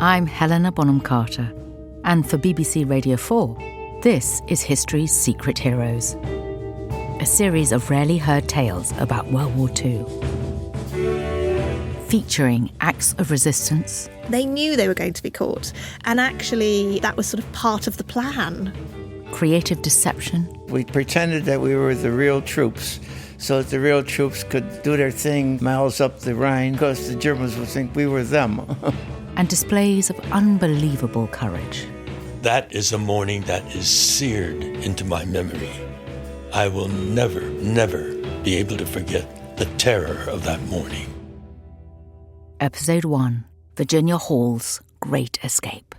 I'm Helena Bonham Carter, and for BBC Radio 4, this is History's Secret Heroes, a series of rarely heard tales about World War II, featuring acts of resistance. They knew they were going to be caught, and actually that was sort of part of the plan. Creative deception. We pretended that we were the real troops, so that the real troops could do their thing miles up the Rhine, because the Germans would think we were them. And displays of unbelievable courage. That is a morning that is seared into my memory. I will never, never be able to forget the terror of that morning. Episode 1, Virginia Hall's Great Escape.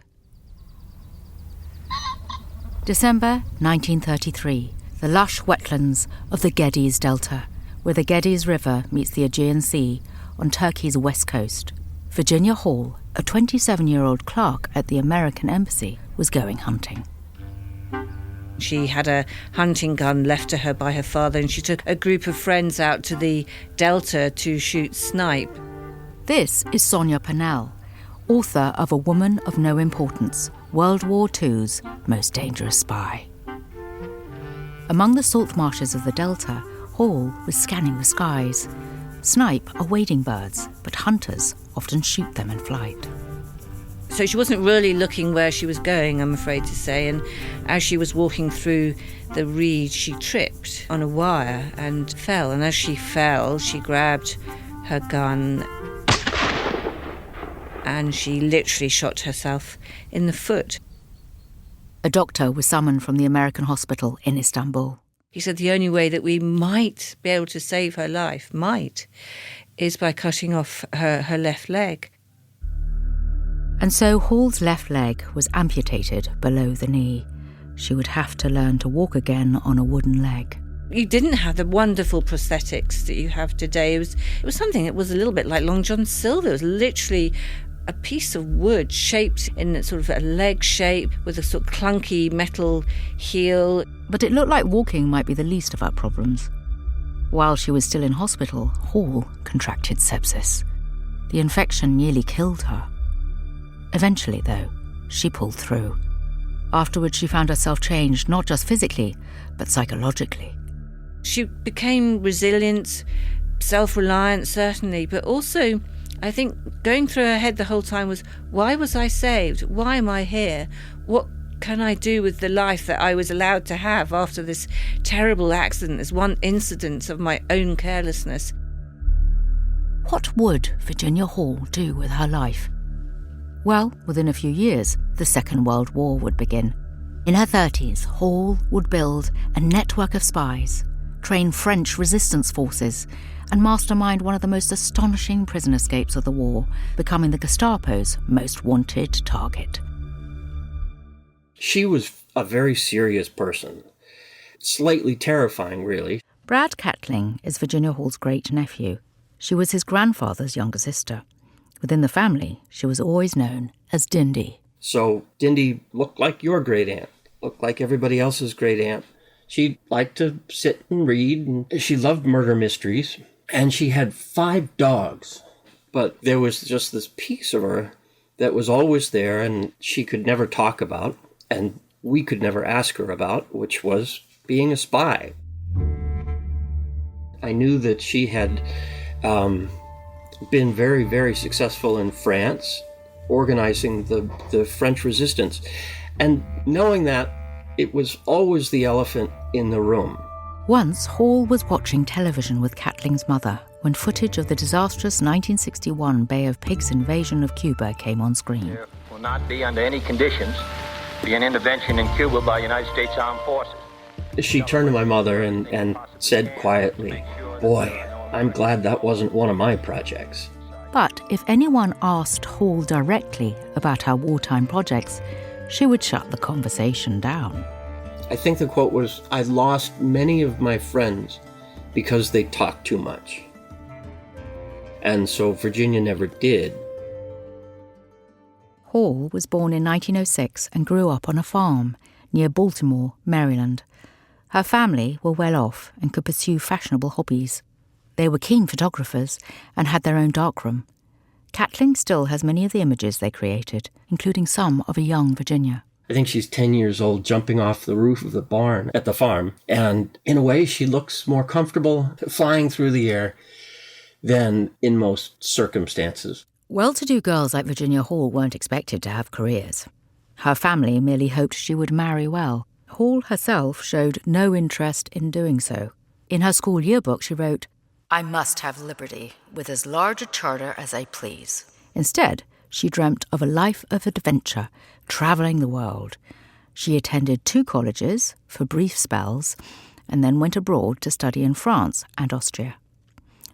December 1933, the lush wetlands of the Geddes Delta, where the Geddes River meets the Aegean Sea on Turkey's west coast. Virginia Hall, a 27-year-old clerk at the American Embassy, was going hunting. She had a hunting gun left to her by her father, and she took a group of friends out to the Delta to shoot snipe. This is Sonia Purnell, author of A Woman of No Importance, World War II's Most Dangerous Spy. Among the salt marshes of the Delta, Hall was scanning the skies. Snipe are wading birds, but hunters often shoot them in flight. So she wasn't really looking where she was going, I'm afraid to say, and as she was walking through the reed, she tripped on a wire and fell. And as she fell, she grabbed her gun and she literally shot herself in the foot. A doctor was summoned from the American hospital in Istanbul. He said the only way that we might be able to save her life, is by cutting off her left leg. And so Hall's left leg was amputated below the knee. She would have to learn to walk again on a wooden leg. You didn't have the wonderful prosthetics that you have today. It was something that was a little bit like Long John Silver. It was literally a piece of wood shaped in sort of a leg shape with a sort of clunky metal heel. But it looked like walking might be the least of her problems. While she was still in hospital, Hall contracted sepsis. The infection nearly killed her. Eventually, though, she pulled through. Afterwards, she found herself changed, not just physically, but psychologically. She became resilient, self-reliant, certainly, but also, I think, going through her head the whole time was, why was I saved? Why am I here? What can I do with the life that I was allowed to have after this terrible accident, this one incident of my own carelessness? What would Virginia Hall do with her life? Well, within a few years, the Second World War would begin. In her 30s, Hall would build a network of spies, train French resistance forces, and mastermind one of the most astonishing prison escapes of the war, becoming the Gestapo's most wanted target. She was a very serious person. Slightly terrifying, really. Brad Catling is Virginia Hall's great-nephew. She was his grandfather's younger sister. Within the family, she was always known as Dindy. So Dindy looked like your great aunt, looked like everybody else's great aunt. She liked to sit and read, and she loved murder mysteries. And she had 5 dogs. But there was just this piece of her that was always there and she could never talk about, and we could never ask her about, which was being a spy. I knew that she had been very, very successful in France, organizing the French resistance. And knowing that, it was always the elephant in the room. Once, Hall was watching television with Catling's mother when footage of the disastrous 1961 Bay of Pigs invasion of Cuba came on screen. There will not be, under any conditions, be an intervention in Cuba by United States Armed Forces. She turned to my mother and said quietly, "Boy, I'm glad that wasn't one of my projects." But if anyone asked Hall directly about her wartime projects, she would shut the conversation down. I think the quote was, "I lost many of my friends because they talked too much." And so Virginia never did. Hall was born in 1906 and grew up on a farm near Baltimore, Maryland. Her family were well off and could pursue fashionable hobbies. They were keen photographers and had their own darkroom. Catling still has many of the images they created, including some of a young Virginia. I think she's 10 years old, jumping off the roof of the barn at the farm. And in a way, she looks more comfortable flying through the air than in most circumstances. Well-to-do girls like Virginia Hall weren't expected to have careers. Her family merely hoped she would marry well. Hall herself showed no interest in doing so. In her school yearbook, she wrote, "I must have liberty, with as large a charter as I please." Instead, she dreamt of a life of adventure, travelling the world. She attended 2 colleges for brief spells and then went abroad to study in France and Austria.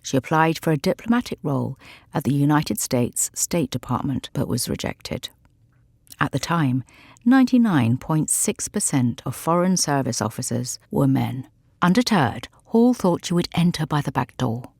She applied for a diplomatic role at the United States State Department but was rejected. At the time, 99.6% of Foreign Service officers were men. Undeterred, Hall thought she would enter by the back door.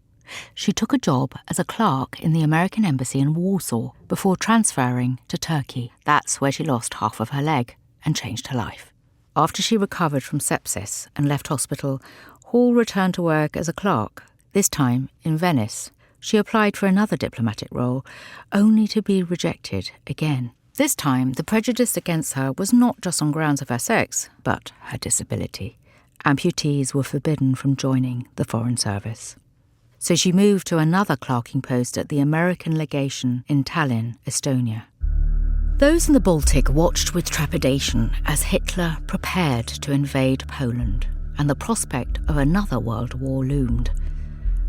She took a job as a clerk in the American Embassy in Warsaw before transferring to Turkey. That's where she lost half of her leg and changed her life. After she recovered from sepsis and left hospital, Hall returned to work as a clerk, this time in Venice. She applied for another diplomatic role, only to be rejected again. This time, the prejudice against her was not just on grounds of her sex, but her disability. Amputees were forbidden from joining the Foreign Service. So she moved to another clerking post at the American legation in Tallinn, Estonia. Those in the Baltic watched with trepidation as Hitler prepared to invade Poland, and the prospect of another world war loomed.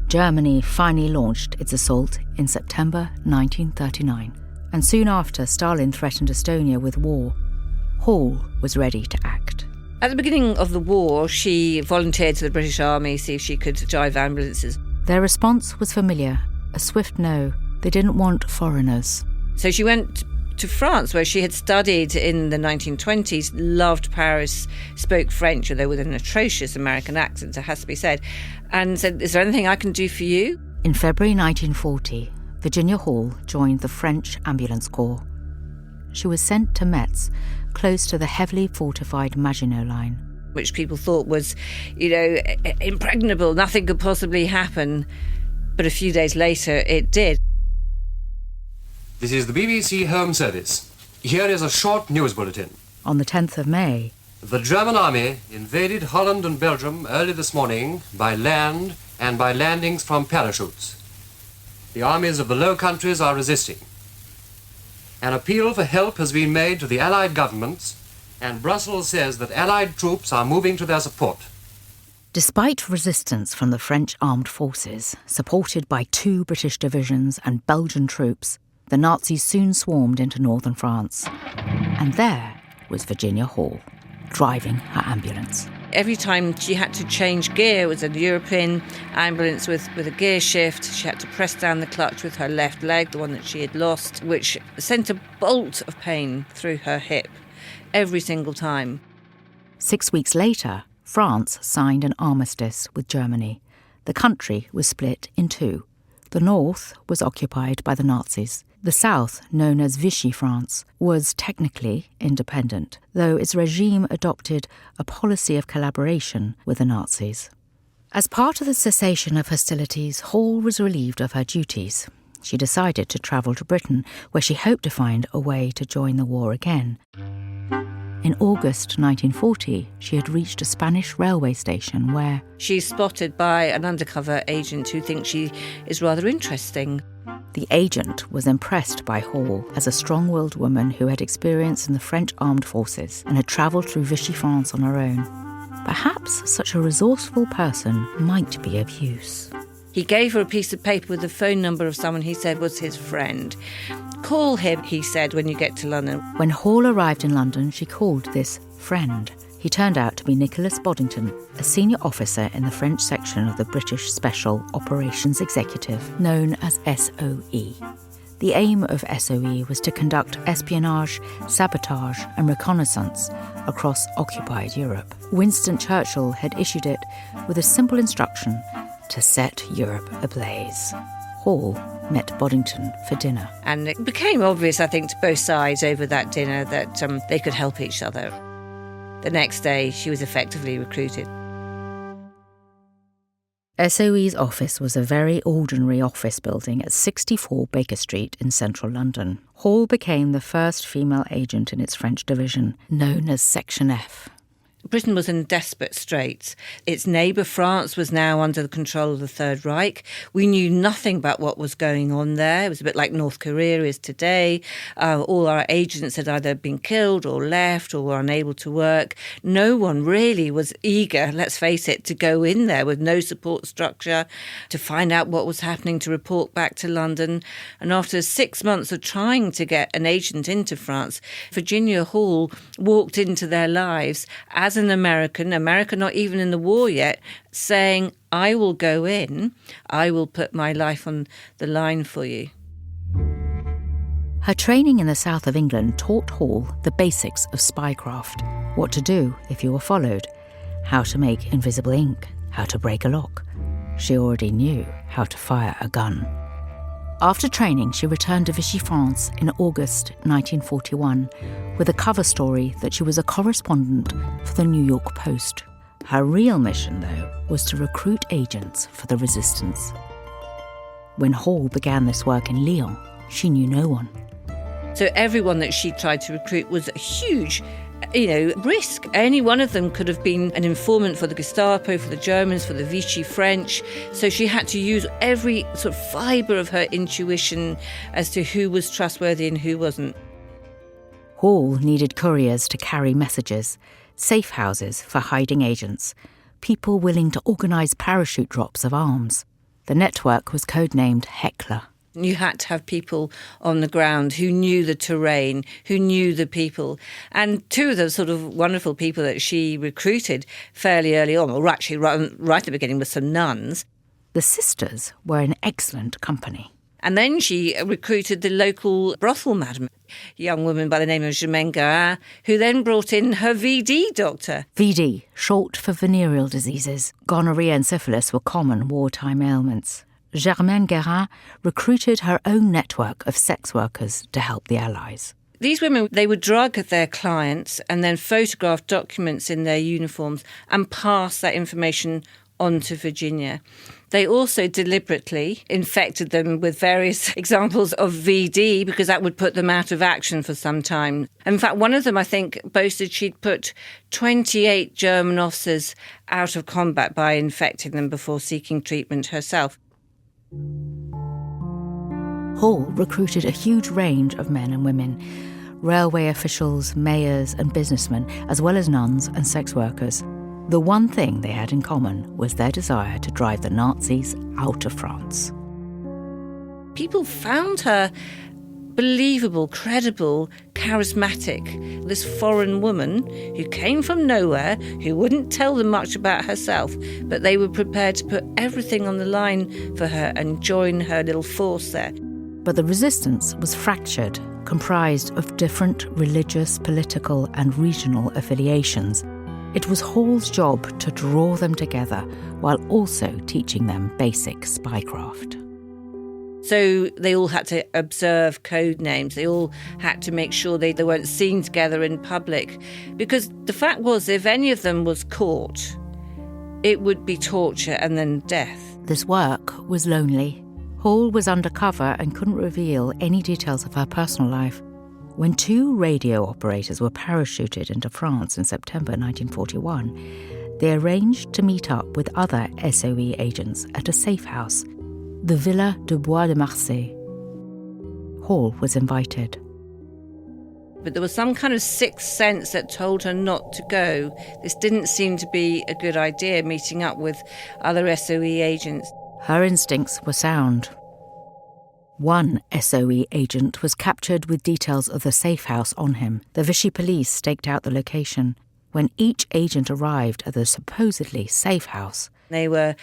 Germany finally launched its assault in September 1939, and soon after Stalin threatened Estonia with war. Hall was ready to act. At the beginning of the war, she volunteered to the British Army, see if she could drive ambulances. Their response was familiar, a swift no. They didn't want foreigners. So she went to France, where she had studied in the 1920s, loved Paris, spoke French, although with an atrocious American accent, it has to be said, and said, "Is there anything I can do for you?" In February 1940, Virginia Hall joined the French Ambulance Corps. She was sent to Metz, close to the heavily fortified Maginot Line, which people thought was, impregnable, nothing could possibly happen. But a few days later, it did. This is the BBC Home Service. Here is a short news bulletin. On the 10th of May, the German army invaded Holland and Belgium early this morning by land and by landings from parachutes. The armies of the Low Countries are resisting. An appeal for help has been made to the Allied governments, and Brussels says that Allied troops are moving to their support. Despite resistance from the French armed forces, supported by 2 British divisions and Belgian troops, the Nazis soon swarmed into northern France. And there was Virginia Hall, driving her ambulance. Every time she had to change gear, it was a European ambulance with a gear shift. She had to press down the clutch with her left leg, the one that she had lost, which sent a bolt of pain through her hip every single time. 6 weeks later, France signed an armistice with Germany. The country was split in 2. The north was occupied by the Nazis. The south, known as Vichy France, was technically independent, though its regime adopted a policy of collaboration with the Nazis. As part of the cessation of hostilities, Hall was relieved of her duties. She decided to travel to Britain, where she hoped to find a way to join the war again. In August 1940, she had reached a Spanish railway station where she's spotted by an undercover agent who thinks she is rather interesting. The agent was impressed by Hall as a strong-willed woman who had experience in the French armed forces and had travelled through Vichy France on her own. Perhaps such a resourceful person might be of use. He gave her a piece of paper with the phone number of someone he said was his friend. "Call him," he said, "when you get to London." When Hall arrived in London, she called this friend. He turned out to be Nicholas Boddington, a senior officer in the French section of the British Special Operations Executive, known as SOE. The aim of SOE was to conduct espionage, sabotage and reconnaissance across occupied Europe. Winston Churchill had issued it with a simple instruction to set Europe ablaze. Hall met Boddington for dinner. And it became obvious, I think, to both sides over that dinner that they could help each other. The next day, she was effectively recruited. SOE's office was a very ordinary office building at 64 Baker Street in central London. Hall became the first female agent in its French division, known as Section F. Britain was in desperate straits. Its neighbour France was now under the control of the Third Reich. We knew nothing about what was going on there. It was a bit like North Korea is today. All our agents had either been killed or left or were unable to work. No one really was eager, let's face it, to go in there with no support structure, to find out what was happening, to report back to London. And after 6 months of trying to get an agent into France, Virginia Hall walked into their lives as an American not even in the war yet, saying, I will go in, I will put my life on the line for you. Her training in the south of England taught Hall the basics of spycraft, what to do if you were followed, how to make invisible ink, how to break a lock. She already knew how to fire a gun. After training, she returned to Vichy, France in August 1941 with a cover story that she was a correspondent for the New York Post. Her real mission, though, was to recruit agents for the resistance. When Hall began this work in Lyon, she knew no one. So everyone that she tried to recruit was a huge risk. Any one of them could have been an informant for the Gestapo, for the Germans, for the Vichy French. So she had to use every sort of fibre of her intuition as to who was trustworthy and who wasn't. Hall needed couriers to carry messages, safe houses for hiding agents, people willing to organise parachute drops of arms. The network was codenamed Heckler. You had to have people on the ground who knew the terrain, who knew the people. And two of the sort of wonderful people that she recruited fairly early on, or actually right at the beginning, were some nuns. The sisters were in excellent company. And then she recruited the local brothel madam, a young woman by the name of Germaine Garin, who then brought in her VD doctor. VD, short for venereal diseases. Gonorrhea and syphilis were common wartime ailments. Germaine Garin recruited her own network of sex workers to help the Allies. These women, they would drug their clients and then photograph documents in their uniforms and pass that information on to Virginia. They also deliberately infected them with various examples of VD because that would put them out of action for some time. In fact, one of them, I think, boasted she'd put 28 German officers out of combat by infecting them before seeking treatment herself. Hall recruited a huge range of men and women, railway officials, mayors and businessmen, as well as nuns and sex workers. The one thing they had in common was their desire to drive the Nazis out of France. People found her believable, credible, charismatic. This foreign woman who came from nowhere, who wouldn't tell them much about herself, but they were prepared to put everything on the line for her and join her little force there. But the resistance was fractured, comprised of different religious, political and regional affiliations. It was Hall's job to draw them together while also teaching them basic spycraft. So they all had to observe code names. They all had to make sure they weren't seen together in public. Because the fact was, if any of them was caught, it would be torture and then death. This work was lonely. Hall was undercover and couldn't reveal any details of her personal life. When 2 radio operators were parachuted into France in September 1941, they arranged to meet up with other SOE agents at a safe house, the Villa de Bois de Marseille. Hall was invited. But there was some kind of sixth sense that told her not to go. This didn't seem to be a good idea, meeting up with other SOE agents. Her instincts were sound. One SOE agent was captured with details of the safe house on him. The Vichy police staked out the location. When each agent arrived at the supposedly safe house, they were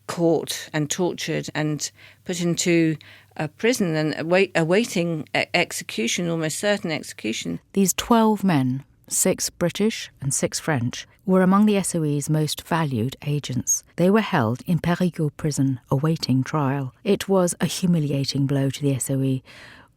caught and tortured and put into a prison and awaiting execution, almost certain execution. These 12 men, 6 British and 6 French, were among the SOE's most valued agents. They were held in Périgueux prison awaiting trial. It was a humiliating blow to the SOE,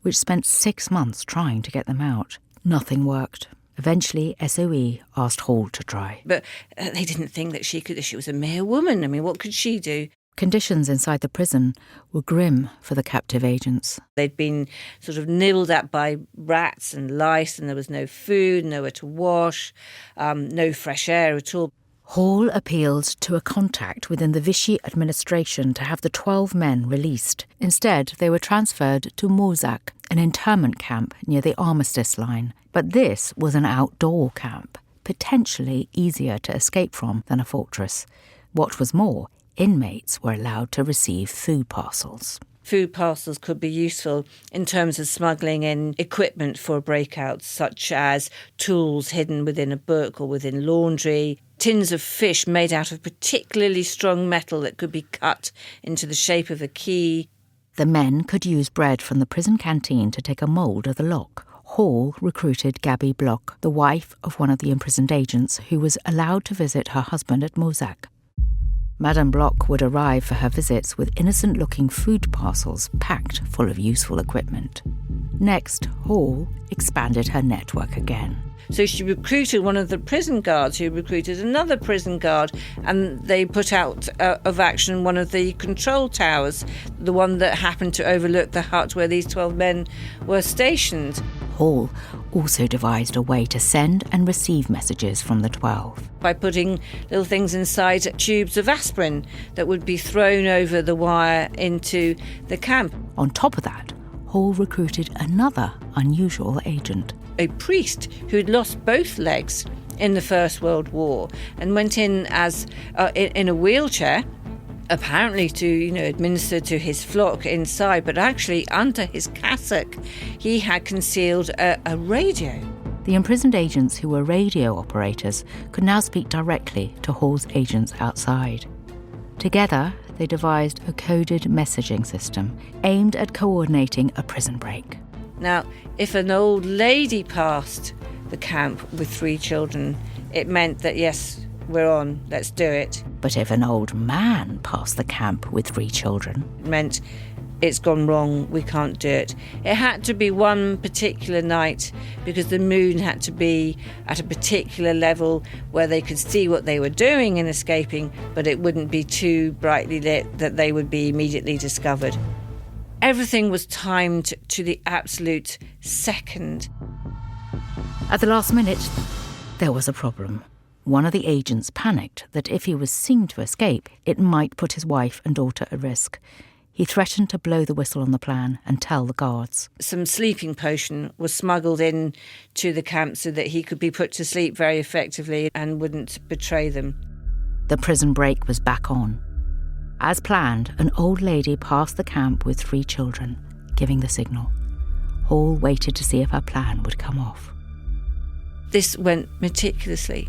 which spent 6 months trying to get them out. Nothing worked. Eventually, SOE asked Hall to try. But they didn't think that she was a mere woman. I mean, what could she do? Conditions inside the prison were grim for the captive agents. They'd been sort of nibbled at by rats and lice, and there was no food, nowhere to wash, no fresh air at all. Hall appealed to a contact within the Vichy administration to have the 12 men released. Instead, they were transferred to Mozac, an internment camp near the Armistice line. But this was an outdoor camp, potentially easier to escape from than a fortress. What was more, inmates were allowed to receive food parcels. Food parcels could be useful in terms of smuggling in equipment for breakouts, such as tools hidden within a book or within laundry, tins of fish made out of particularly strong metal that could be cut into the shape of a key. The men could use bread from the prison canteen to take a mould of the lock. Hall recruited Gabby Bloch, the wife of one of the imprisoned agents, who was allowed to visit her husband at Mozac. Madame Bloch would arrive for her visits with innocent-looking food parcels packed full of useful equipment. Next, Hall expanded her network again. So she recruited one of the prison guards who recruited another prison guard, and they put out of action one of the control towers, the one that happened to overlook the hut where these 12 men were stationed. Hall also devised a way to send and receive messages from the 12. By putting little things inside tubes of aspirin that would be thrown over the wire into the camp. On top of that, Hall recruited another unusual agent. A priest who'd lost both legs in the First World War and went in as in a wheelchair, apparently to administer to his flock inside, but actually under his cassock he had concealed a radio. The imprisoned agents who were radio operators could now speak directly to Hall's agents outside. Together, they devised a coded messaging system aimed at coordinating a prison break. Now, if an old lady passed the camp with 3 children, it meant that, yes, we're on, let's do it. But if an old man passed the camp with 3 children, it meant it's gone wrong, we can't do it. It had to be one particular night because the moon had to be at a particular level where they could see what they were doing in escaping, but it wouldn't be too brightly lit that they would be immediately discovered. Everything was timed to the absolute second. At the last minute, there was a problem. One of the agents panicked that if he was seen to escape, it might put his wife and daughter at risk. He threatened to blow the whistle on the plan and tell the guards. Some sleeping potion was smuggled in to the camp so that he could be put to sleep very effectively and wouldn't betray them. The prison break was back on. As planned, an old lady passed the camp with 3 children, giving the signal. Hall waited to see if her plan would come off. This went meticulously.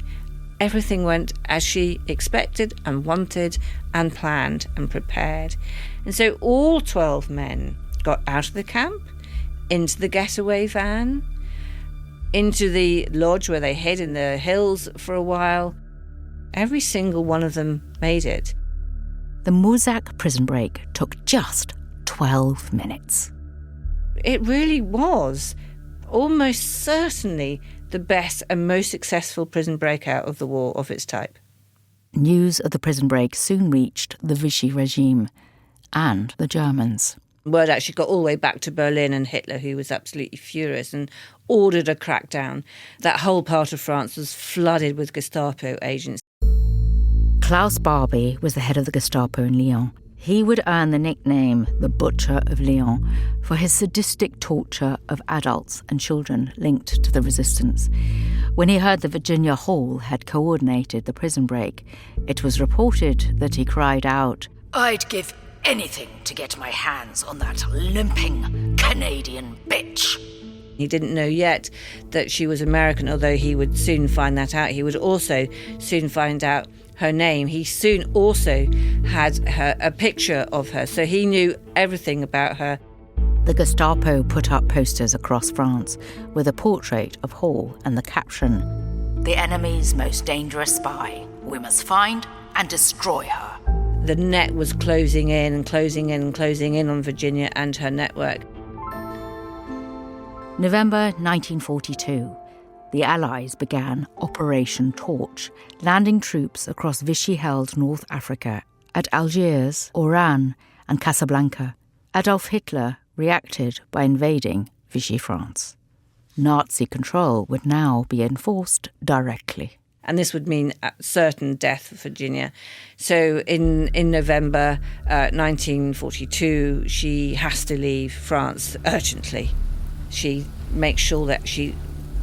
Everything went as she expected and wanted and planned and prepared. And so all 12 men got out of the camp, into the getaway van, into the lodge where they hid in the hills for a while. Every single one of them made it. The Mozac prison break took just 12 minutes. It really was almost certainly the best and most successful prison breakout of the war of its type. News of the prison break soon reached the Vichy regime and the Germans. Word actually got all the way back to Berlin, and Hitler, who was absolutely furious and ordered a crackdown. That whole part of France was flooded with Gestapo agents. Klaus Barbie was the head of the Gestapo in Lyon. He would earn the nickname the Butcher of Lyon for his sadistic torture of adults and children linked to the resistance. When he heard that Virginia Hall had coordinated the prison break, it was reported that he cried out, "I'd give anything to get my hands on that limping Canadian bitch." He didn't know yet that she was American, although he would soon find that out. He would also soon find out her name. He soon also had a picture of her, so he knew everything about her. The Gestapo put up posters across France with a portrait of Hall and the caption, "The enemy's most dangerous spy. We must find and destroy her." The net was closing in and closing in and closing in on Virginia and her network. November 1942. The Allies began Operation Torch, landing troops across Vichy-held North Africa At Algiers, Oran, and Casablanca, Adolf Hitler reacted by invading Vichy France. Nazi control would now be enforced directly. And this would mean certain death for Virginia. So in November 1942, she has to leave France urgently. She makes sure that she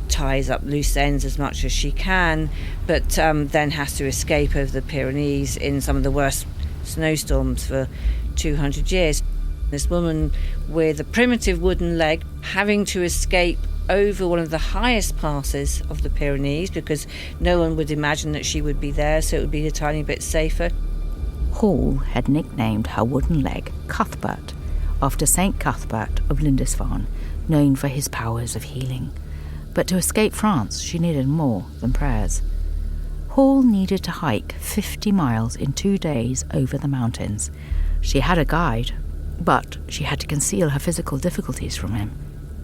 ties up loose ends as much as she can, but then has to escape over the Pyrenees in some of the worst snowstorms for 200 years. This woman with a primitive wooden leg having to escape over one of the highest passes of the Pyrenees because no one would imagine that she would be there, so it would be a tiny bit safer. Hall had nicknamed her wooden leg Cuthbert, after St. Cuthbert of Lindisfarne, known for his powers of healing. But to escape France, she needed more than prayers. Hall needed to hike 50 miles in 2 days over the mountains. She had a guide, but she had to conceal her physical difficulties from him.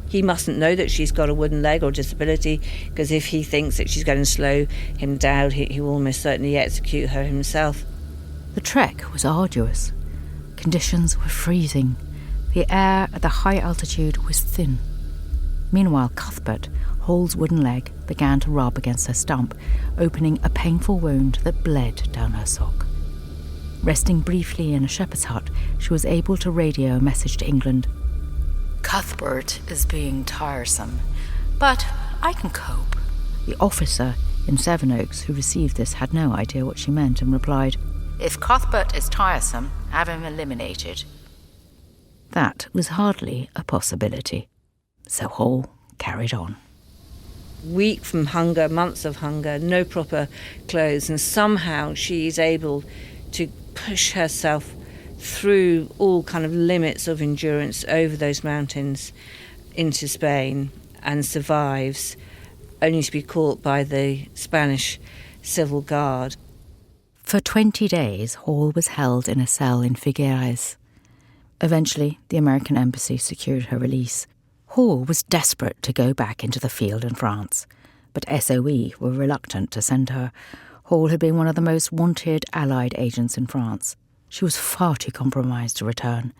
He mustn't know that she's got a wooden leg or disability, because if he thinks that she's going to slow him down, he will almost certainly execute her himself. The trek was arduous. Conditions were freezing. The air at the high altitude was thin. Meanwhile, Cuthbert, Hall's wooden leg, began to rub against her stump, opening a painful wound that bled down her sock. Resting briefly in a shepherd's hut, she was able to radio a message to England. "Cuthbert is being tiresome, but I can cope." The officer in Sevenoaks who received this had no idea what she meant and replied, "If Cuthbert is tiresome, have him eliminated." That was hardly a possibility, so Hall carried on. Weak from hunger, months of hunger, no proper clothes, and somehow she is able to push herself through all kind of limits of endurance over those mountains into Spain and survives, only to be caught by the Spanish Civil Guard. For 20 days, Hall was held in a cell in Figueres. Eventually, the American embassy secured her release. Hall was desperate to go back into the field in France, but SOE were reluctant to send her. Hall had been one of the most wanted Allied agents in France. She was far too compromised to return.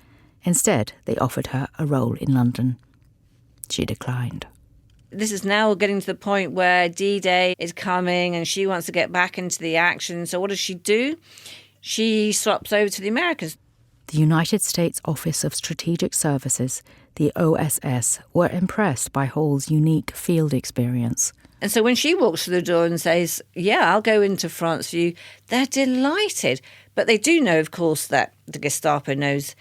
Instead, they offered her a role in London. She declined. This is now getting to the point where D-Day is coming and she wants to get back into the action. So what does she do? She swaps over to the Americans. The United States Office of Strategic Services, the OSS, were impressed by Hall's unique field experience. And so when she walks through the door and says, "Yeah, I'll go into France for you," they're delighted. But they do know, of course, that the Gestapo knows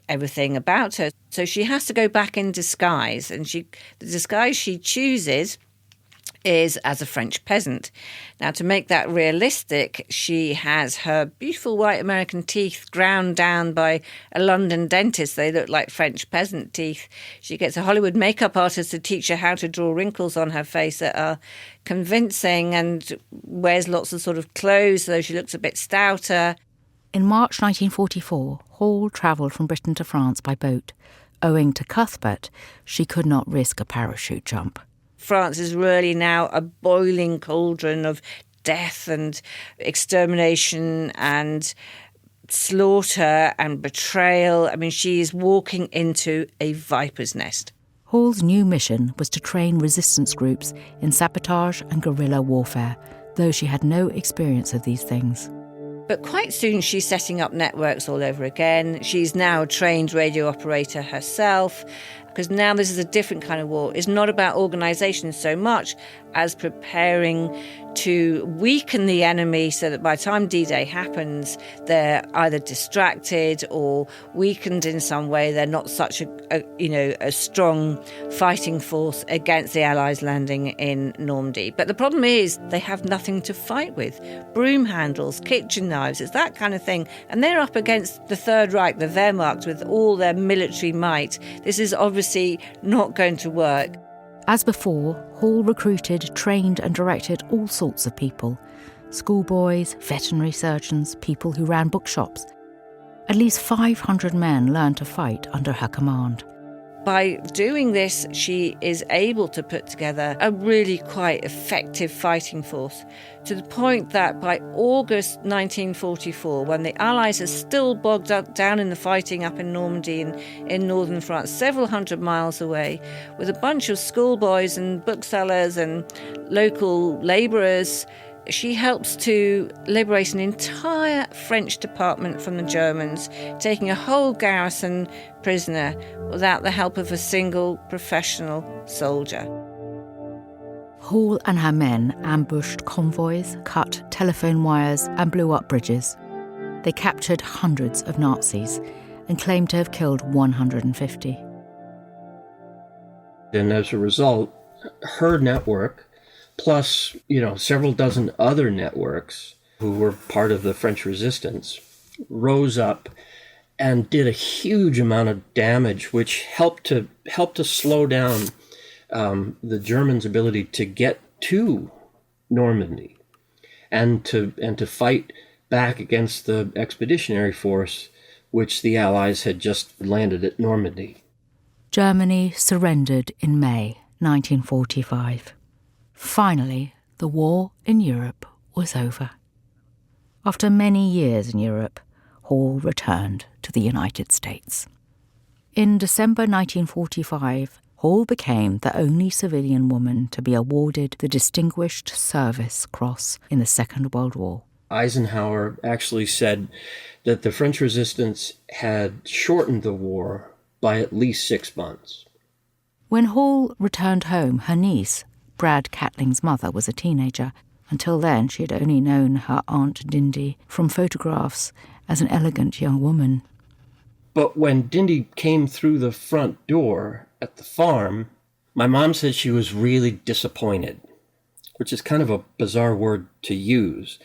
everything about her. So she has to go back in disguise. And the disguise she chooses is as a French peasant. Now, to make that realistic, she has her beautiful white American teeth ground down by a London dentist. They look like French peasant teeth. She gets a Hollywood makeup artist to teach her how to draw wrinkles on her face that are convincing, and wears lots of sort of clothes so she looks a bit stouter. In March 1944, Hall travelled from Britain to France by boat. Owing to Cuthbert, she could not risk a parachute jump. France is really now a boiling cauldron of death and extermination and slaughter and betrayal. I mean, she is walking into a viper's nest. Hall's new mission was to train resistance groups in sabotage and guerrilla warfare, though she had no experience of these things. But quite soon she's setting up networks all over again. She's now a trained radio operator herself, because now this is a different kind of war. It's not about organisation so much as preparing to weaken the enemy so that by the time D-Day happens, they're either distracted or weakened in some way. They're not such a strong fighting force against the Allies landing in Normandy. But the problem is they have nothing to fight with. Broom handles, kitchen knives, it's that kind of thing. And they're up against the Third Reich, the Wehrmacht, with all their military might. This is obviously not going to work. As before, Hall recruited, trained and directed all sorts of people. Schoolboys, veterinary surgeons, people who ran bookshops. At least 500 men learned to fight under her command. By doing this, she is able to put together a really quite effective fighting force, to the point that by August 1944, when the Allies are still bogged down in the fighting up in Normandy in northern France, several hundred miles away, with a bunch of schoolboys and booksellers and local labourers, she helps to liberate an entire French department from the Germans, taking a whole garrison prisoner without the help of a single professional soldier. Hall and her men ambushed convoys, cut telephone wires and blew up bridges. They captured hundreds of Nazis and claimed to have killed 150. And as a result, her network, plus, several dozen other networks who were part of the French resistance, rose up and did a huge amount of damage, which helped to slow down the Germans' ability to get to Normandy and to fight back against the expeditionary force which the Allies had just landed at Normandy. Germany surrendered in May 1945. Finally, the war in Europe was over. After many years in Europe, Hall returned to the United States. In December 1945, Hall became the only civilian woman to be awarded the Distinguished Service Cross in the Second World War. Eisenhower actually said that the French resistance had shortened the war by at least 6 months. When Hall returned home, her niece, Brad Catling's mother, was a teenager. Until then, she had only known her Aunt Dindy from photographs as an elegant young woman. But when Dindy came through the front door at the farm, my mom said she was really disappointed, which is kind of a bizarre word to use.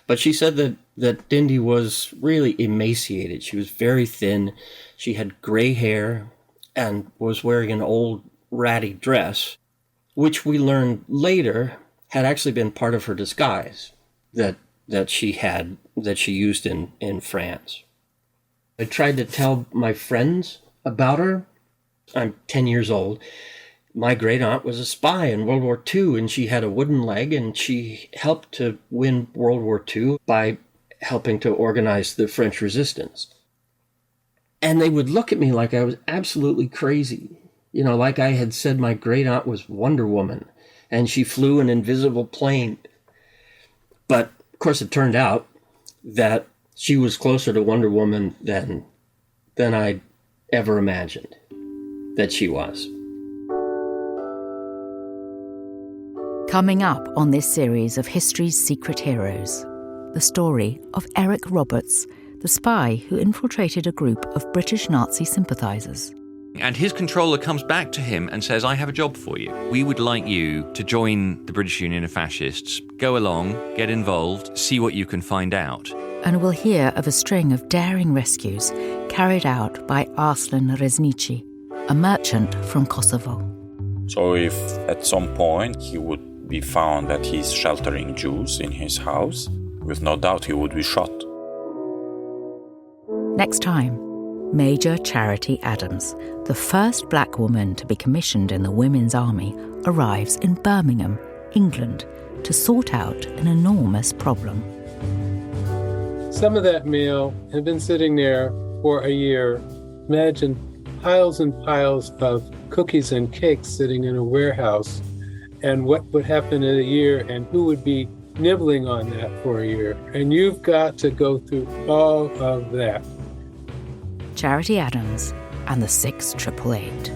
But she said that Dindy was really emaciated. She was very thin. She had gray hair and was wearing an old ratty dress, which we learned later had actually been part of her disguise that she used in France. I tried to tell my friends about her. I'm 10 years old. My great aunt was a spy in World War II, and she had a wooden leg, and she helped to win World War II by helping to organize the French resistance. And they would look at me like I was absolutely crazy. Like I had said my great aunt was Wonder Woman, and she flew an invisible plane. But, of course, it turned out that she was closer to Wonder Woman than I'd ever imagined that she was. Coming up on this series of history's secret heroes, the story of Eric Roberts, the spy who infiltrated a group of British Nazi sympathisers. And his controller comes back to him and says, I have a job for you. We would like you to join the British Union of Fascists. Go along, get involved, see what you can find out. And we'll hear of a string of daring rescues carried out by Arslan Reznici, a merchant from Kosovo. So if at some point he would be found that he's sheltering Jews in his house, with no doubt he would be shot. Next time, Major Charity Adams, the first black woman to be commissioned in the Women's Army, arrives in Birmingham, England, to sort out an enormous problem. Some of that mail had been sitting there for a year. Imagine piles and piles of cookies and cakes sitting in a warehouse, and what would happen in a year, and who would be nibbling on that for a year. And you've got to go through all of that. Charity Adams and the 6888.